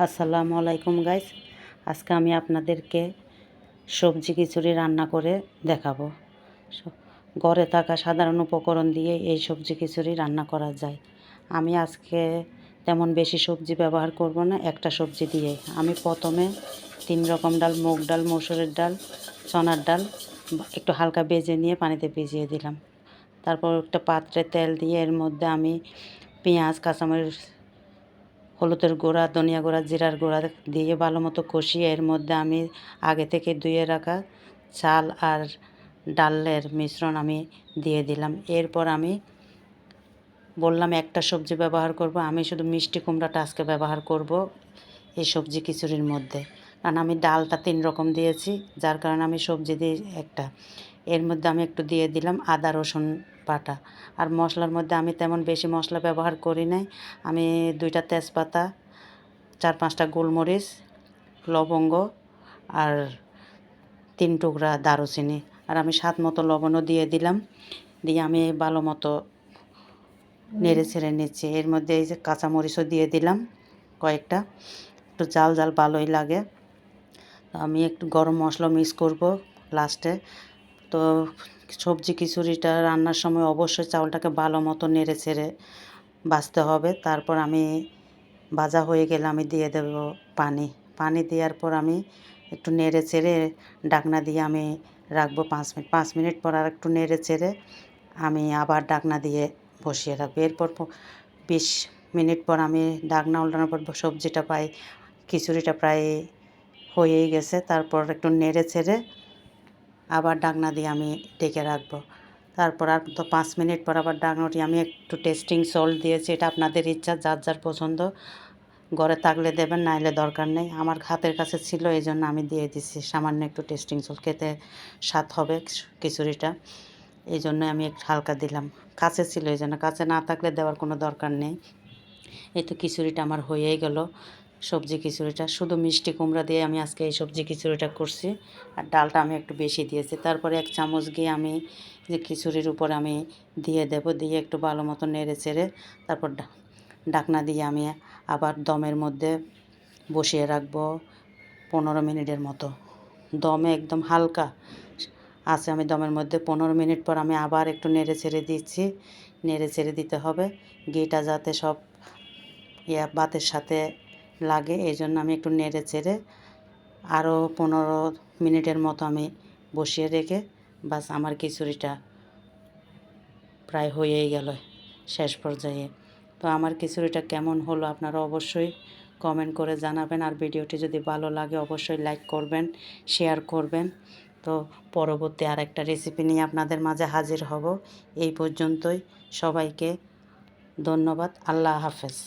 আসসালামু আলাইকুম গাইস। আজকে আমি আপনাদেরকে সবজি খিচুড়ি রান্না করে দেখাবো। ঘরে থাকা সাধারণ উপকরণ দিয়ে এই সবজি খিচুড়ি রান্না করা যায়। আমি আজকে তেমন বেশি সবজি ব্যবহার করব না, একটা সবজি দিয়ে। আমি প্রথমে 3 রকম ডাল, মুগ ডাল, মসুরের ডাল, চনার ডাল একটু হালকা ভেজে নিয়ে পানিতে ভিজিয়ে দিলাম। তারপর একটা পাত্রে তেল দিয়ে এর মধ্যে আমি পেঁয়াজ, কাঁচামরিচ, হলুদের গুঁড়া, ধনিয়া গুঁড়া, জিরার গুঁড়া দিয়ে ভালো মতো কষিয়ে এর মধ্যে আমি আগে থেকে ধুয়ে রাখা চাল আর ডালের মিশ্রণ আমি দিয়ে দিলাম। এরপর আমি বললাম একটা সবজি ব্যবহার করব, আমি শুধু মিষ্টি কুমড়াটা আজকে ব্যবহার করব এই সবজি খিচুড়ির মধ্যে, কারণ আমি ডালটা 3 রকম দিয়েছি, যার কারণে আমি সবজি দিয়ে একটা। এর মধ্যে আমি একটু দিয়ে দিলাম আদা রসুন বাটা। আর মশলার মধ্যে আমি তেমন বেশি মশলা ব্যবহার করি নাই। আমি 2টা তেজপাতা, 4-5টা গোলমরিচ, লবঙ্গ আর 3 টুকরা দারুচিনি, আর আমি স্বাদ মতো লবণও দিয়ে দিলাম। দিয়ে আমি ভালো মতো নেড়ে ছেড়ে নিচ্ছি। এর মধ্যে এই যে কাঁচামরিচও দিয়ে দিলাম কয়েকটা, একটু জাল জাল ভালোই লাগে। আমি একটু গরম মশলা মিক্স করব লাস্টে। তো সবজি খিচুড়িটা রান্নার সময় অবশ্যই চাউলটাকে ভালো মতো নেড়ে ছেড়ে ভাজতে হবে। তারপর আমি ভাজা হয়ে গেলে আমি দিয়ে দেব পানি। পানি দেওয়ার পর আমি একটু নেড়ে চেড়ে ঢাকনা দিয়ে আমি রাখবো 5 মিনিট। 5 মিনিট পর আর একটু নেড়ে চেড়ে আমি আবার ঢাকনা দিয়ে বসিয়ে রাখবো। এরপর 20 মিনিট পর আমি ঢাকনা উল্টানোর পর খিচুড়িটা প্রায় হয়েই গেছে। তারপর একটু নেড়ে চেড়ে আবার ঢাকনা দিয়ে আমি ঢেকে রাখবো। তারপর আর তো 5 মিনিট পর আবার ঢাকনাটি আমি একটু টেস্টিং সল্ট দিয়েছি। এটা আপনাদের ইচ্ছা, যার যার পছন্দ। ঘরে থাকলে দেবেন, নাইলে দরকার নেই। আমার হাতের কাছে ছিল, এই জন্য আমি দিয়ে দিচ্ছি সামান্য একটু টেস্টিং সল্ট। খেতে স্বাদ হবে খিচুড়িটা, এই জন্য আমি একটু হালকা দিলাম। কাছে ছিল এই জন্য, কাছে না থাকলে দেওয়ার কোনো দরকার নেই। এই তো খিচুড়িটা আমার হয়েই গেল। সবজি খিচুড়িটা শুধু মিষ্টি কুমড়া দিয়ে আমি আজকে এই সবজি খিচুড়িটা করছি, আর ডালটা আমি একটু বেশি দিয়েছি। তারপরে 1 চামচ ঘি আমি যে খিচুড়ির উপরে আমি দিয়ে দেব, দিয়ে একটু ভালো মতো নেড়ে চেড়ে তারপর ঢাকনা দিয়ে আমি আবার দমের মধ্যে বসিয়ে রাখবো 15 মিনিটের মতো। দমে একদম হালকা আছে আমি দমের মধ্যে 15 মিনিট পর আমি আবার একটু নেড়ে ছেড়ে দিচ্ছি। নেড়ে ছেড়ে দিতে হবে, ঘিটা যাতে সব ভাতের সাথে লাগে, এই জন্য আমি একটু নেড়ে চেড়ে আরও 15 মিনিটের মতো আমি বসিয়ে রেখে বাস আমার খিচুড়িটা প্রায় হয়েই গেল শেষ পর্যায়ে। তো আমার খিচুড়িটা কেমন হলো আপনারা অবশ্যই কমেন্ট করে জানাবেন। আর ভিডিওটি যদি ভালো লাগে অবশ্যই লাইক করবেন, শেয়ার করবেন। তো পরবর্তী আরেকটা রেসিপি নিয়ে আপনাদের মাঝে হাজির হব। এই পর্যন্তই, সবাইকে ধন্যবাদ। আল্লাহ হাফেজ।